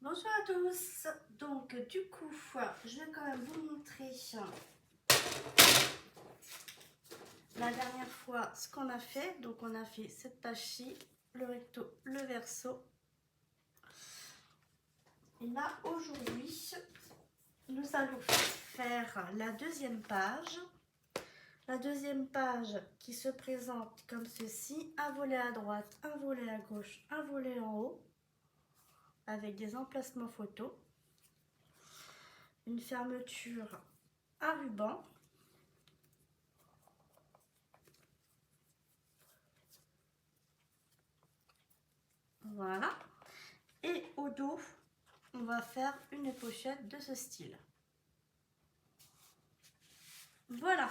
Bonjour à tous. Donc du coup, je vais quand même vous montrer la dernière fois ce qu'on a fait. Donc on a fait cette page-ci, le recto, le verso. Et là aujourd'hui, nous allons faire la deuxième page. La deuxième page qui se présente comme ceci: un volet à droite, un volet à gauche, un volet en haut, avec des emplacements photos, une fermeture à ruban, voilà, et au dos on va faire une pochette de ce style. Voilà,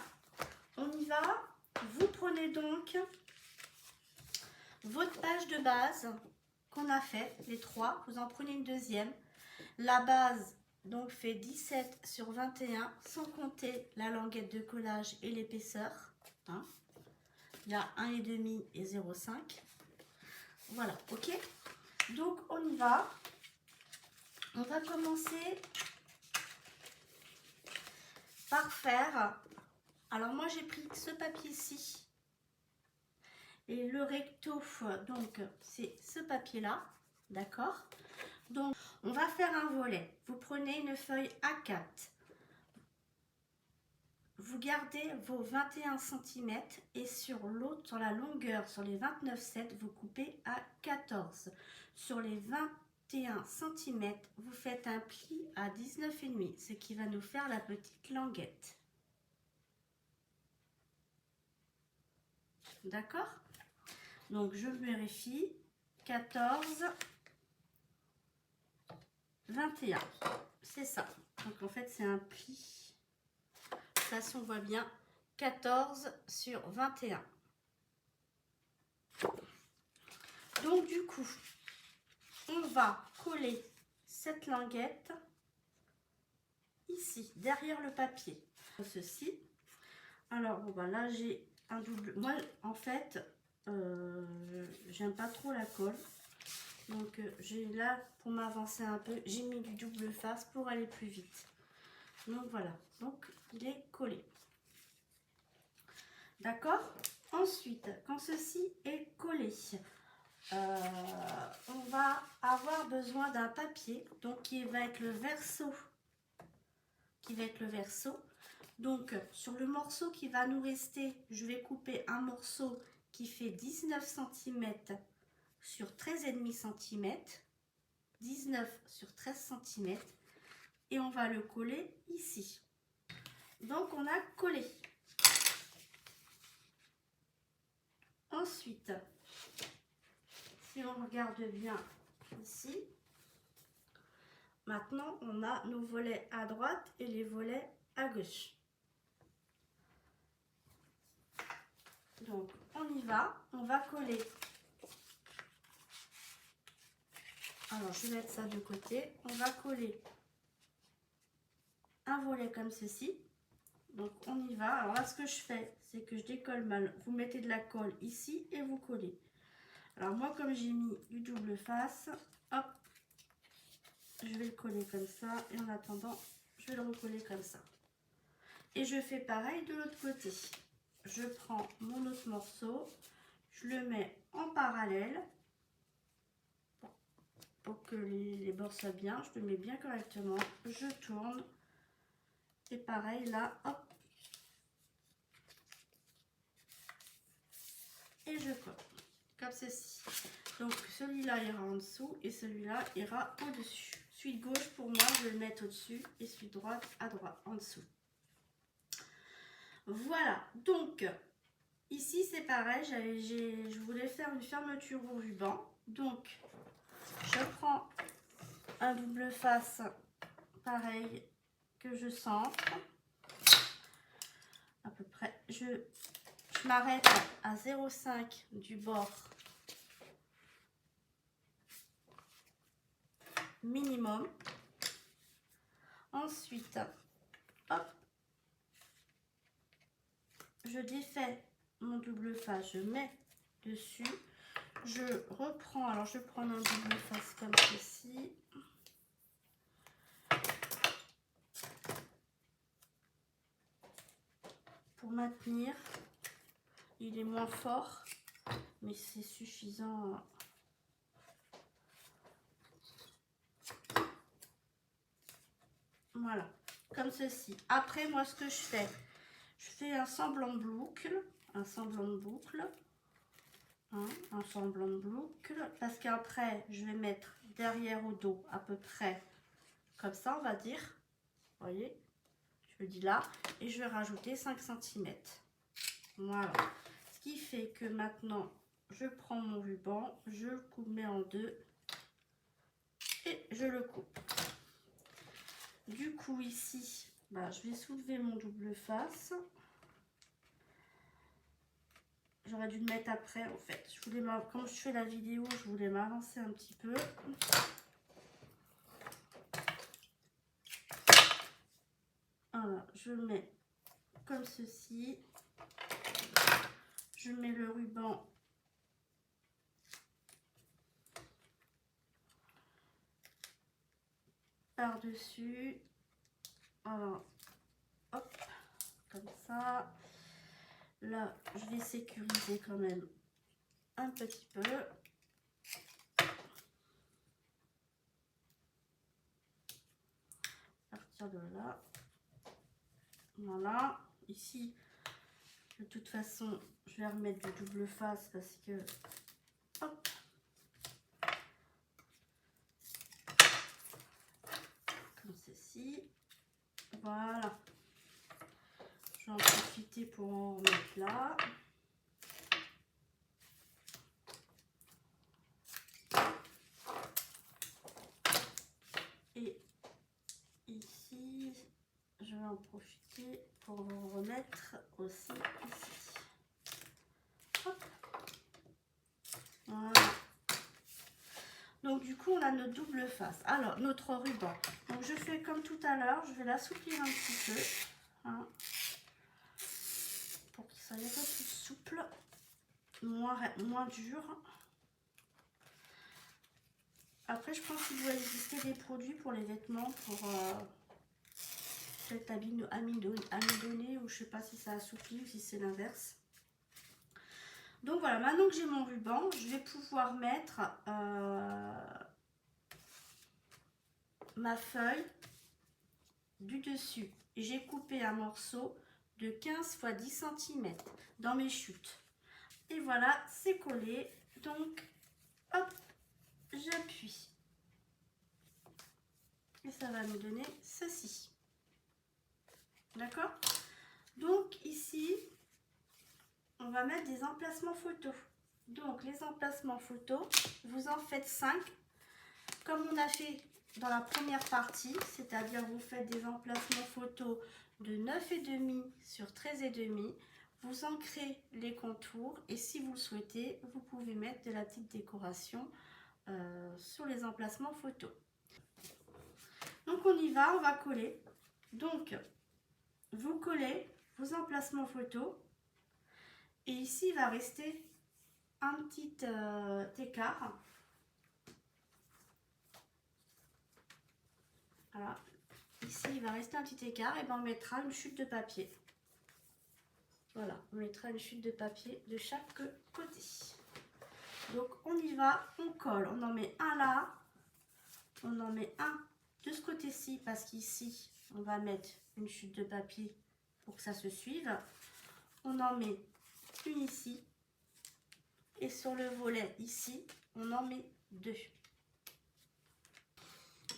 on y va. Vous prenez donc votre page de base qu'on a fait, les trois, vous en prenez une deuxième. La base donc fait 17 sur 21, sans compter la languette de collage et l'épaisseur. Hein. Il y a 1,5 et 0,5. Voilà, ok. Donc on y va. On va commencer par faire. Alors moi j'ai pris ce papier-ci. Et le recto, donc c'est ce papier-là, d'accord? Donc on va faire un volet. Vous prenez une feuille A4. Vous gardez vos 21 cm et sur l'autre, sur la longueur, sur les 29,7, vous coupez à 14. Sur les 21 cm, vous faites un pli à 19,5, ce qui va nous faire la petite languette. D'accord? Donc je vérifie, 14, 21, c'est ça. Donc en fait c'est un pli. De toute façon on voit bien, 14 sur 21. Donc du coup, on va coller cette languette ici, derrière le papier. Ceci. Alors bon, bah là j'ai un double. Moi en fait, j'aime pas trop la colle. Donc j'ai là, pour m'avancer un peu, j'ai mis du double face pour aller plus vite. Donc voilà, donc il est collé. D'accord? Ensuite, quand ceci est collé, on va avoir besoin d'un papier, donc qui va être le verso. Donc sur le morceau qui va nous rester, je vais couper un morceau qui fait 19 cm sur 13,5 cm. 19 sur 13 cm. Et on va le coller ici. Donc on a collé. Ensuite, si on regarde bien ici, maintenant on a nos volets à droite et les volets à gauche. Donc on y va, on va coller. Alors je vais mettre ça de côté. On va coller un volet comme ceci. Donc on y va. Alors là ce que je fais, c'est que je décolle mal. Vous mettez de la colle ici et vous collez. Alors moi comme j'ai mis du double face, hop, je vais le coller comme ça. Et en attendant, je vais le recoller comme ça. Et je fais pareil de l'autre côté. Je prends mon autre morceau, je le mets en parallèle pour que les bords soient bien. Je le mets bien correctement. Je tourne. Et pareil là, hop. Et je colle. Comme ceci. Donc celui-là ira en dessous et celui-là ira au-dessus. Celui de gauche pour moi, je vais le mettre au-dessus et celui de droite à droite, en dessous. Voilà, donc ici c'est pareil, je voulais faire une fermeture au ruban. Donc je prends un double face pareil que je centre. À peu près, je m'arrête à 0,5 du bord minimum. Ensuite, hop, je défais mon double face, je mets dessus, je reprends, alors je vais prendre un double face comme ceci, maintenir. Il est moins fort, mais c'est suffisant. Voilà, comme ceci. Après, moi, ce que je fais un semblant de boucle, un semblant de boucle, hein, un semblant de boucle, parce qu'après, je vais mettre derrière au dos à peu près comme ça, on va dire. Vous voyez, je le dis là, et je vais rajouter 5 cm. Voilà. Ce qui fait que maintenant, je prends mon ruban, je le mets en deux et je le coupe. Du coup, ici, bah, je vais soulever mon double face. J'aurais dû le mettre après, en fait. Quand je fais la vidéo, je voulais m'avancer un petit peu. Voilà, je le mets comme ceci. Je mets le ruban par-dessus. Voilà, hop, comme ça. Là, je vais sécuriser quand même un petit peu. À partir de là. Voilà. Ici, de toute façon, je vais remettre du double face parce que... Hop. Comme ceci. Voilà. Je vais en profiter pour en remettre là. Et ici, je vais en profiter pour en remettre aussi ici. Hop. Voilà. Donc du coup, on a notre double face. Alors, notre ruban. Donc je fais comme tout à l'heure, je vais l'assouplir un petit peu. Hein, pour qu'il soit un peu plus souple, moins dur. Après, je pense qu'il doit exister des produits pour les vêtements, pour peut-être amidonner, ou je sais pas si ça assouplit ou si c'est l'inverse. Donc voilà, maintenant que j'ai mon ruban, je vais pouvoir mettre ma feuille du dessus. J'ai coupé un morceau de 15 x 10 cm dans mes chutes. Et voilà, c'est collé. Donc, hop, j'appuie. Et ça va nous donner ceci. D'accord? Donc ici, on va mettre des emplacements photos. Donc les emplacements photos, vous en faites 5. Comme on a fait dans la première partie, c'est-à-dire vous faites des emplacements photos de 9,5 sur 13,5. Vous ancrez les contours et si vous le souhaitez, vous pouvez mettre de la petite décoration sur les emplacements photos. Donc on y va, on va coller. Donc vous collez vos emplacements photos et ici il va rester un petit écart. Voilà, ici il va rester un petit écart et ben on mettra une chute de papier. Voilà, on mettra une chute de papier de chaque côté. Donc on y va, on colle, on en met un là, on en met un de ce côté-ci parce qu'ici on va mettre une chute de papier pour que ça se suive. On en met une ici et sur le volet ici on en met 2.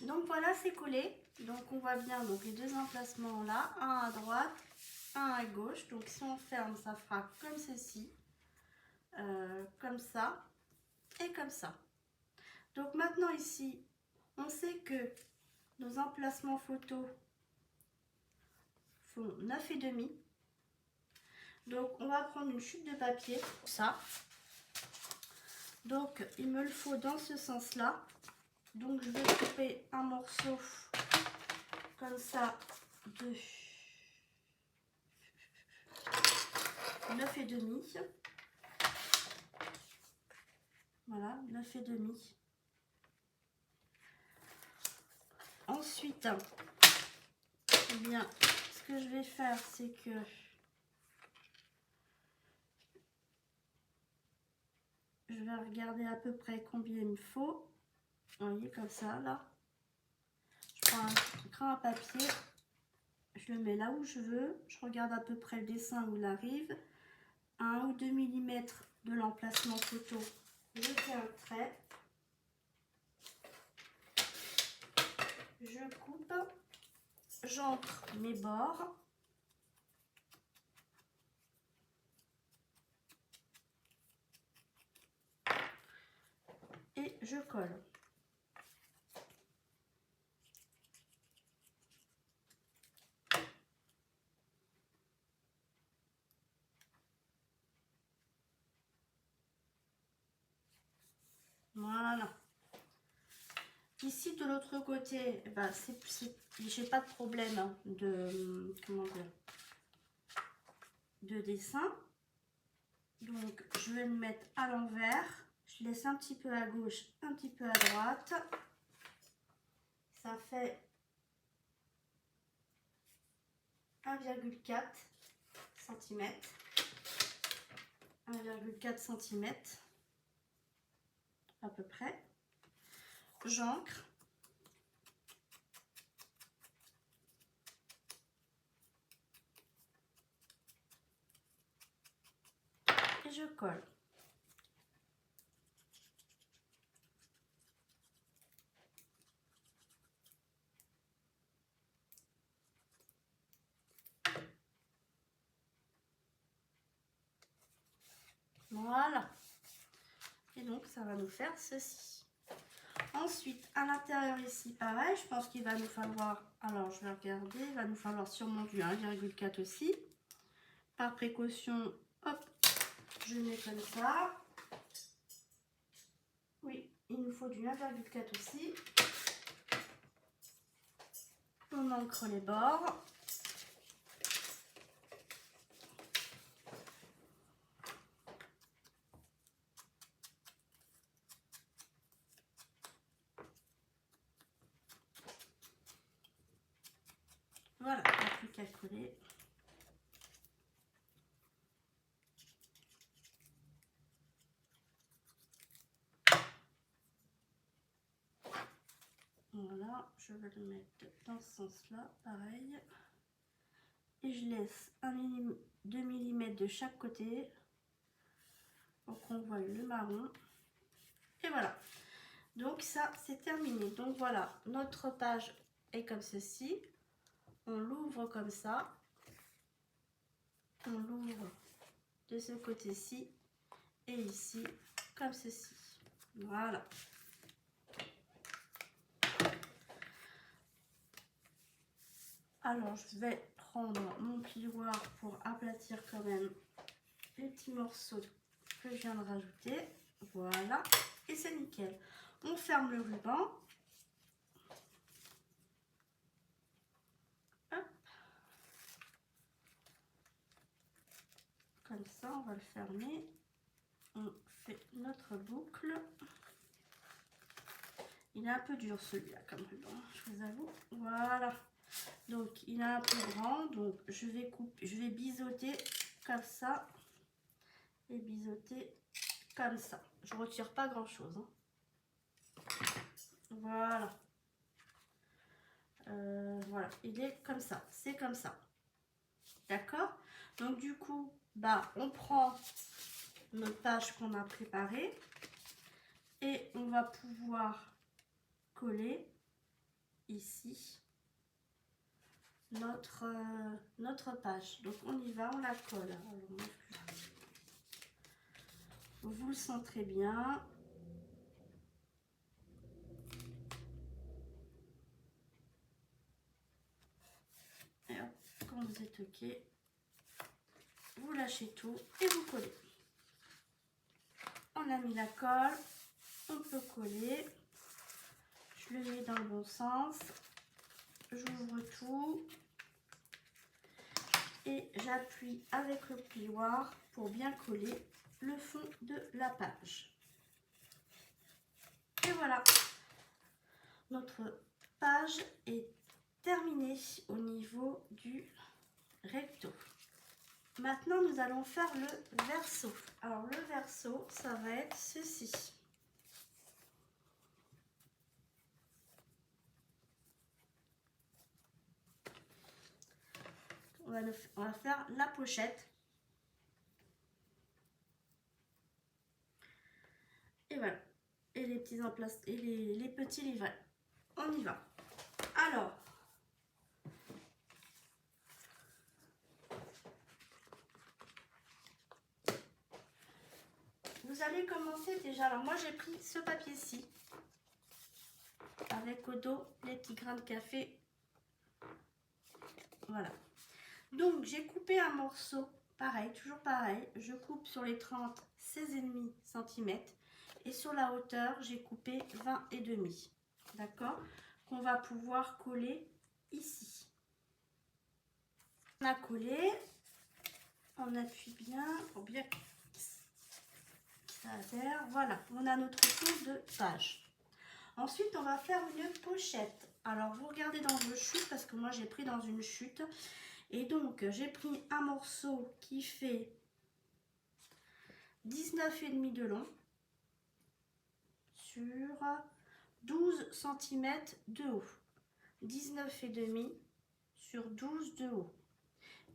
Donc voilà, c'est collé. Donc on voit bien donc les deux emplacements là, un à droite, un à gauche. Donc si on ferme, ça fera comme ceci, comme ça et comme ça. Donc maintenant ici, on sait que nos emplacements photos font 9,5. Donc on va prendre une chute de papier, ça. Donc il me le faut dans ce sens-là. Donc je vais couper un morceau comme ça de 9,5. Voilà, 9,5. Ensuite, eh bien, ce que je vais faire, c'est que je vais regarder à peu près combien il me faut. Vous voyez, comme ça, là. Je prends un crayon à papier, je le mets là où je veux. Je regarde à peu près le dessin où il arrive. À 1 ou 2 mm de l'emplacement photo, je fais un trait. Je coupe, j'encre mes bords. Et je colle. Voilà. Ici de l'autre côté, ben, j'ai pas de problème hein, de dessin. Donc je vais le mettre à l'envers. Je laisse un petit peu à gauche, un petit peu à droite. Ça fait 1,4 cm. 1,4 cm à peu près. J'encre. Et je colle. Voilà. Et donc ça va nous faire ceci. Ensuite, à l'intérieur ici, pareil, je pense qu'il va nous falloir, alors je vais regarder, il va nous falloir sûrement du 1,4 aussi. Par précaution, hop, je mets comme ça. Oui, il nous faut du 1,4 aussi. On ancre les bords. Voilà, il n'y a plus qu'à coller. Voilà, je vais le mettre dans ce sens-là, pareil. Et je laisse 2 mm de chaque côté pour qu'on voit le marron. Et voilà. Donc ça, c'est terminé. Donc voilà, notre page est comme ceci. On l'ouvre comme ça. On l'ouvre de ce côté-ci et ici comme ceci. Voilà. Alors je vais prendre mon plioir pour aplatir quand même les petits morceaux que je viens de rajouter. Voilà, et c'est nickel. On ferme le ruban. Hop. Comme ça, on va le fermer. On fait notre boucle. Il est un peu dur celui-là comme ruban, je vous avoue. Voilà. Donc il est un peu grand, donc je vais couper, je vais biseauter comme ça et biseauter comme ça. Je retire pas grand chose. Hein. Voilà. Voilà, il est comme ça, c'est comme ça. D'accord? Donc du coup, bah on prend notre page qu'on a préparée et on va pouvoir coller ici notre page. Donc on y va, on la colle. Alors, vous le centrez bien. Et hop, quand vous êtes OK, vous lâchez tout et vous collez. On a mis la colle, on peut coller. Je le mets dans le bon sens. J'ouvre tout. Et j'appuie avec le plioir pour bien coller le fond de la page. Et voilà, notre page est terminée au niveau du recto. Maintenant, nous allons faire le verso. Alors, le verso, ça va être ceci. On va faire la pochette. Et voilà. Et les petits emplacements et les petits livrets. On y va. Alors, vous allez commencer déjà. Alors moi j'ai pris ce papier-ci avec au dos les petits grains de café. Voilà. Donc j'ai coupé un morceau, pareil, toujours pareil. Je coupe sur les 30, 16,5 cm. Et sur la hauteur, j'ai coupé 20,5. D'accord? Qu'on va pouvoir coller ici. On a collé. On appuie bien pour bien que ça adhère. Voilà, on a notre tour de page. Ensuite, on va faire une pochette. Alors, vous regardez dans vos chutes parce que moi, j'ai pris dans une chute. Et donc, j'ai pris un morceau qui fait 19,5 de long sur 12 cm de haut. 19,5 sur 12 de haut.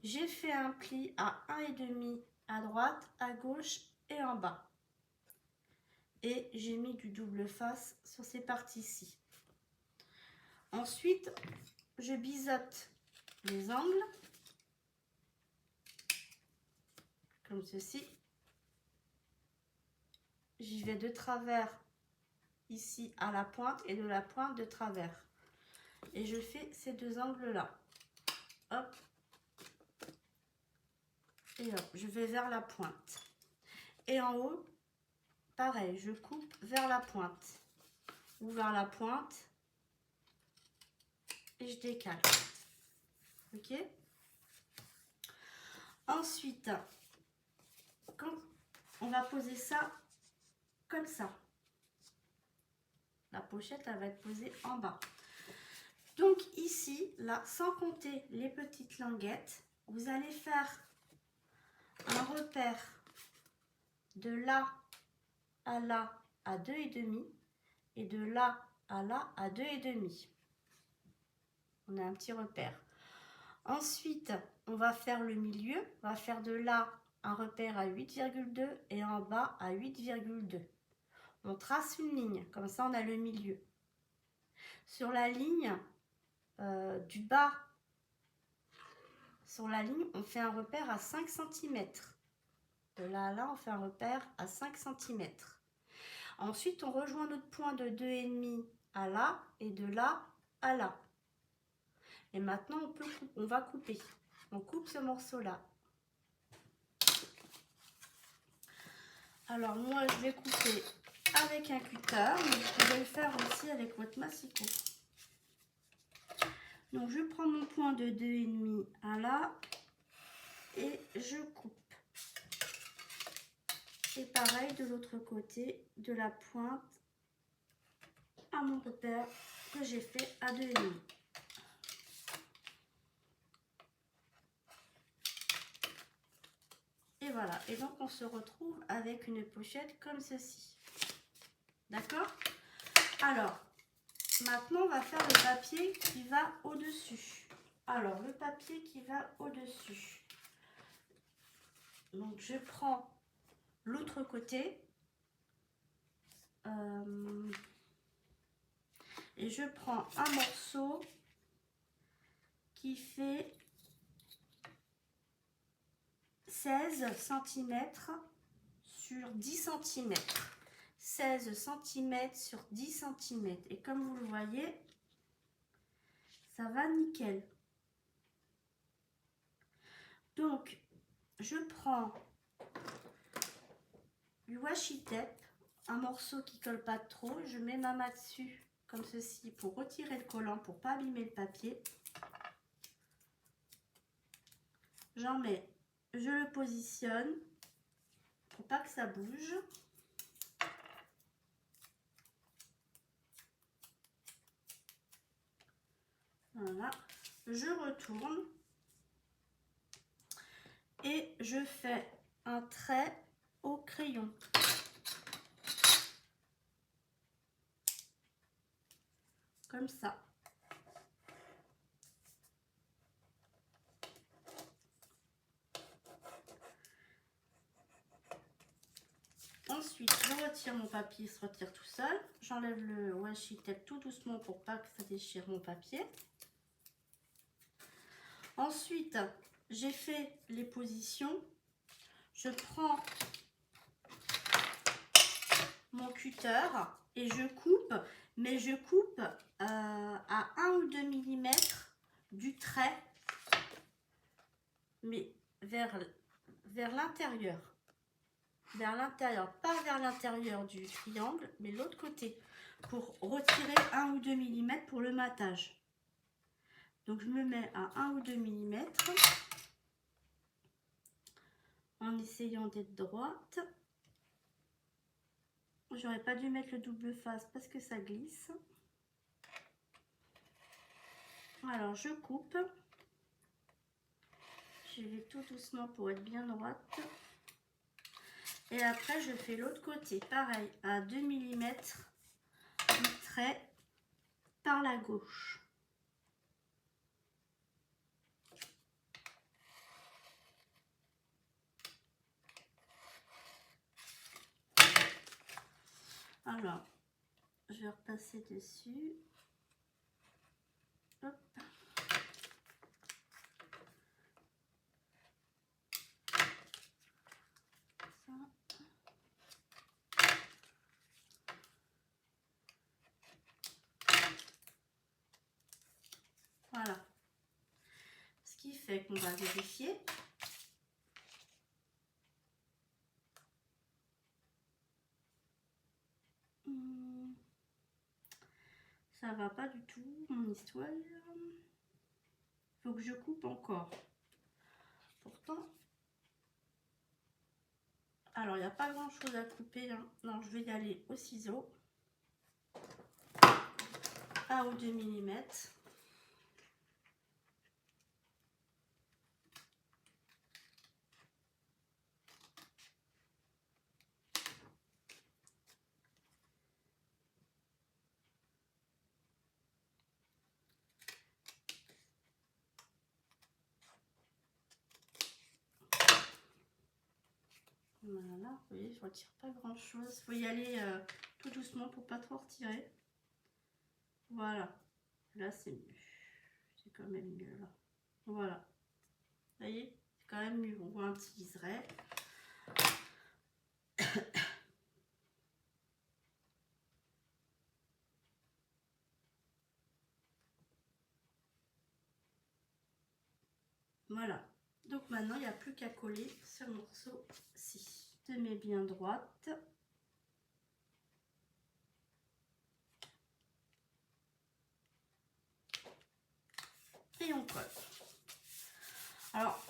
J'ai fait un pli à 1,5 à droite, à gauche et en bas. Et j'ai mis du double face sur ces parties-ci. Ensuite, je biseaute les angles, comme ceci. J'y vais de travers ici à la pointe et de la pointe de travers. Et je fais ces deux angles-là. Hop. Et hop, je vais vers la pointe. Et en haut, pareil, je coupe vers la pointe. Ou vers la pointe. Et je décale. Ok? Ensuite, quand on va poser ça comme ça. La pochette, elle va être posée en bas. Donc ici, là, sans compter les petites languettes, vous allez faire un repère de là à là à 2,5 et de là à là à 2,5. On a un petit repère. Ensuite, on va faire le milieu. On va faire de là un repère à 8,2 et en bas à 8,2. On trace une ligne, comme ça on a le milieu. Sur la ligne du bas, sur la ligne, on fait un repère à 5 cm. De là à là, on fait un repère à 5 cm. Ensuite, on rejoint notre point de 2,5 à là et de là à là. Et maintenant, on va couper. On coupe ce morceau-là. Alors, moi, je vais couper avec un cutter, mais vous pouvez le faire aussi avec votre massicot. Donc, je prends mon point de 2,5 à là et je coupe. Et pareil de l'autre côté, de la pointe à mon repère que j'ai fait à 2,5. Et voilà, et donc on se retrouve avec une pochette comme ceci. D'accord? Alors, maintenant on va faire le papier qui va au-dessus. Alors, le papier qui va au-dessus. Donc, je prends l'autre côté. Et je prends un morceau qui fait 16 cm sur 10 cm. 16 cm sur 10 cm. Et comme vous le voyez, ça va nickel. Donc, je prends du washi tape, un morceau qui colle pas trop. Je mets ma main dessus comme ceci pour retirer le collant, pour pas abîmer le papier. J'en mets, je le positionne pour pas que ça bouge. Voilà, je retourne et je fais un trait au crayon. Comme ça. Ensuite, je retire mon papier, il se retire tout seul. J'enlève le washi tape tout doucement pour pas que ça déchire mon papier. Ensuite, j'ai fait les positions. Je prends mon cutter et je coupe, mais je coupe à 1 ou 2 mm du trait, mais vers l'intérieur. Vers l'intérieur, pas vers l'intérieur du triangle, mais l'autre côté, pour retirer 1 ou 2 mm pour le matage. Donc je me mets à 1 ou 2 mm en essayant d'être droite. J'aurais pas dû mettre le double face parce que ça glisse. Alors je coupe. Je vais tout doucement pour être bien droite. Et après je fais l'autre côté, pareil, à 2 mm du trait par la gauche. Alors, je vais repasser dessus. Hop. Ça. Voilà. Ce qui fait qu'on va vérifier. Ça va pas du tout, mon histoire. Faut que je coupe encore. Pourtant, alors il n'y a pas grand chose à couper. Hein. Non, je vais y aller au ciseau. 1 ou 2 mm. Voilà, vous voyez, je retire pas grand chose. Faut y aller tout doucement pour pas trop retirer. Voilà, là c'est mieux. C'est quand même mieux là. Voilà, vous voyez, c'est quand même mieux. On voit un petit liseré. Voilà, donc maintenant il n'y a plus qu'à coller ce morceau-ci. Je mets bien droite. Et on colle. Alors,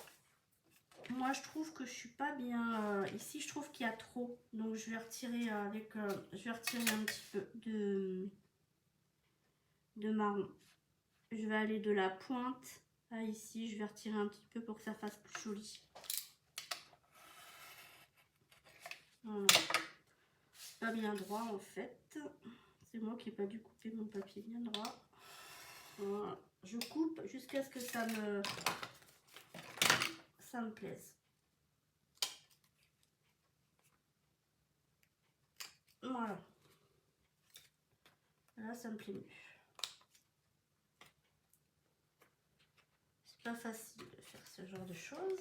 moi je trouve que je suis pas bien ici, je trouve qu'il y a trop, donc je vais retirer avec je vais retirer un petit peu de marron. Je vais aller de la pointe à ici, je vais retirer un petit peu pour que ça fasse plus joli. Voilà. Pas bien droit en fait, c'est moi qui n'ai pas dû couper mon papier bien droit. Voilà. Je coupe jusqu'à ce que ça me plaise. Voilà. Là, ça me plaît mieux. C'est pas facile de faire ce genre de choses.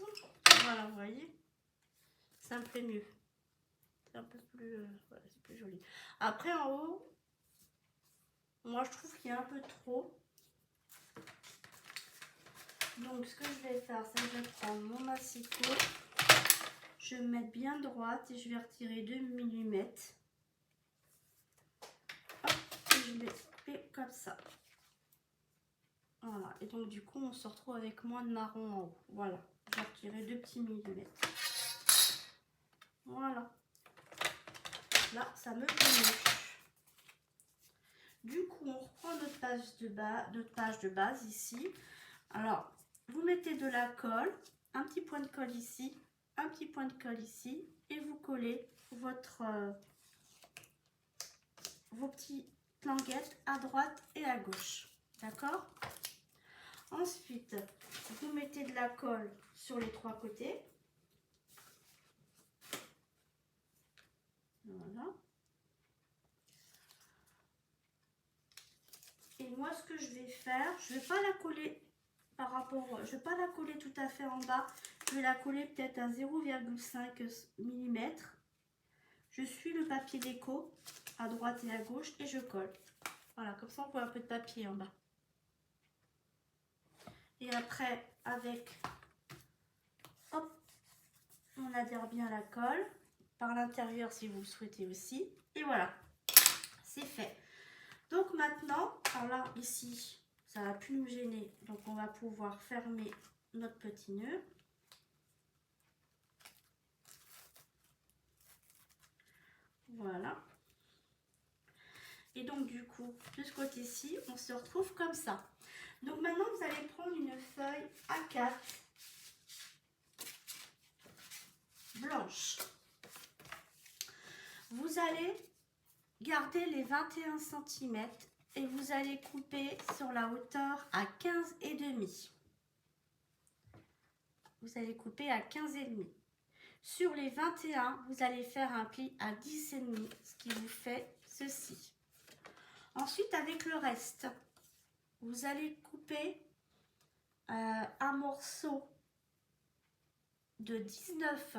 Voilà, vous voyez, ça me plaît mieux. C'est un peu plus, voilà, c'est plus joli. Après, en haut, moi, je trouve qu'il y a un peu trop. Donc, ce que je vais faire, c'est que je vais prendre mon massicot. Je vais me mettre bien droite et je vais retirer 2 mm. Hop, et je vais couper comme ça. Voilà, et donc du coup on se retrouve avec moins de marron en haut. Voilà, je vais retirer 2 petits millimètres. Voilà, là ça me plaît mieux. Du coup on reprend notre page de base ici. Alors vous mettez de la colle un petit point de colle ici, un petit point de colle ici, et vous collez votre vos petites languettes à droite et à gauche. D'accord? Ensuite, vous mettez de la colle sur les trois côtés. Voilà. Et moi, ce que je vais faire, je ne vais pas la coller par rapport, je vais pas la coller tout à fait en bas. Je vais la coller peut-être à 0,5 mm. Je suis le papier déco à droite et à gauche et je colle. Voilà, comme ça on voit un peu de papier en bas. Et après, avec, hop, on adhère bien à la colle. Par l'intérieur si vous le souhaitez aussi. Et voilà, c'est fait. Donc maintenant, alors là, ici, ça va plus nous gêner. Donc on va pouvoir fermer notre petit nœud. Voilà. Et donc du coup, de ce côté-ci, on se retrouve comme ça. Donc maintenant, vous allez prendre une feuille A4 blanche. Vous allez garder les 21 cm et vous allez couper sur la hauteur à 15,5. Vous allez couper à 15,5. Sur les 21, vous allez faire un pli à 10,5, ce qui vous fait ceci. Ensuite, avec le reste, vous allez couper un morceau de 19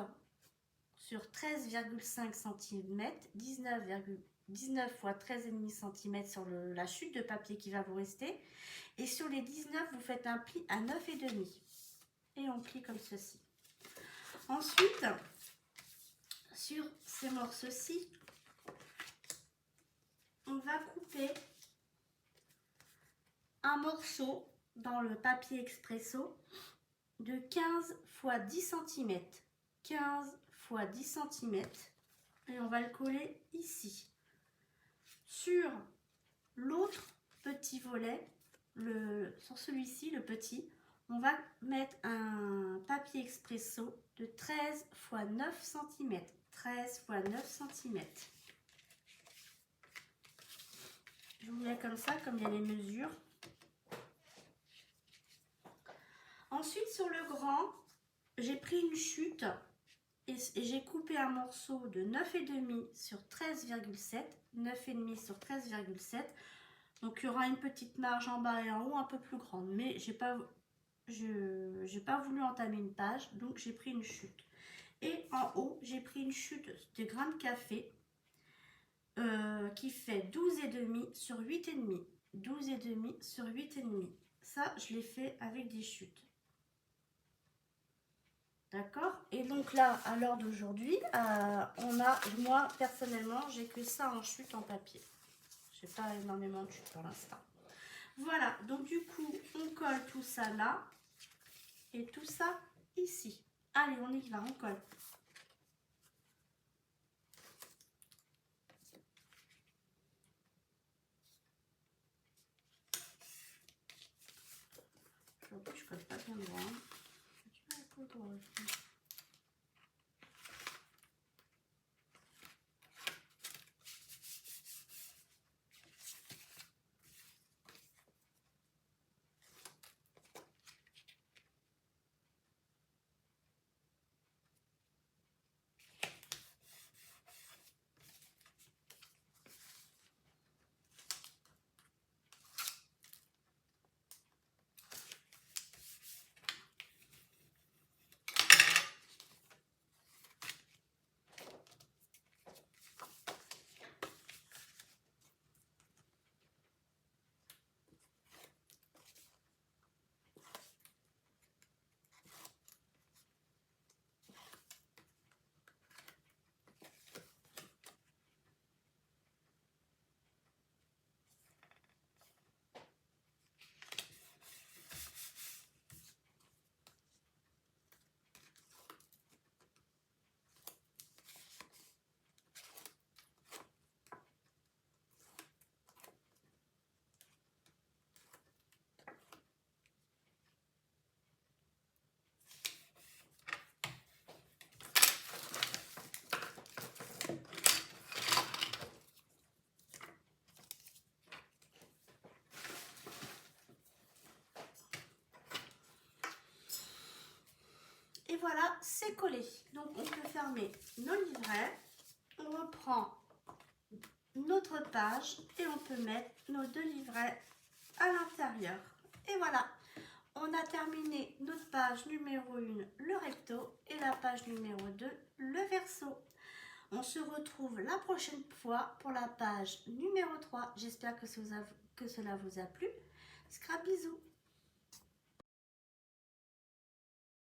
sur 13,5 cm, 19 fois 13,5 cm sur la chute de papier qui va vous rester. Et sur les 19, vous faites un pli à 9,5. Et on plie comme ceci. Ensuite, sur ces morceaux-ci, on va couper un morceau dans le papier expresso de 15 fois 10 cm. 15 fois 10 cm. Et on va le coller ici. Sur l'autre petit volet, sur celui-ci, le petit, on va mettre un papier expresso de 13 fois 9 cm. 13 fois 9 cm. Je vous mets comme ça, comme il y a les mesures. Ensuite, sur le grand, j'ai pris une chute et j'ai coupé un morceau de 9,5 sur 13,7. 9,5 sur 13,7. Donc, il y aura une petite marge en bas et en haut un peu plus grande. Mais j'ai pas voulu entamer une page, donc j'ai pris une chute. Et en haut, j'ai pris une chute de grains de café qui fait 12,5 sur 8,5. 12,5 sur 8,5. Ça, je l'ai fait avec des chutes. D'accord? Et donc là, à l'heure d'aujourd'hui, moi, personnellement, j'ai que ça en chute en papier. Je n'ai pas énormément de chute pour l'instant. Voilà, donc du coup, on colle tout ça là et tout ça ici. Allez, on y va, on colle. Aujourd'hui, je colle pas bien droit. Je vais un peu droit aussi. voilà, c'est collé. Donc on peut fermer nos livrets. On reprend notre page et on peut mettre nos 2 livrets à l'intérieur. Et voilà, on a terminé notre page numéro 1, le recto, et la page numéro 2, le verso. On se retrouve la prochaine fois pour la page numéro 3. J'espère que cela vous a plu. Scrap bisous.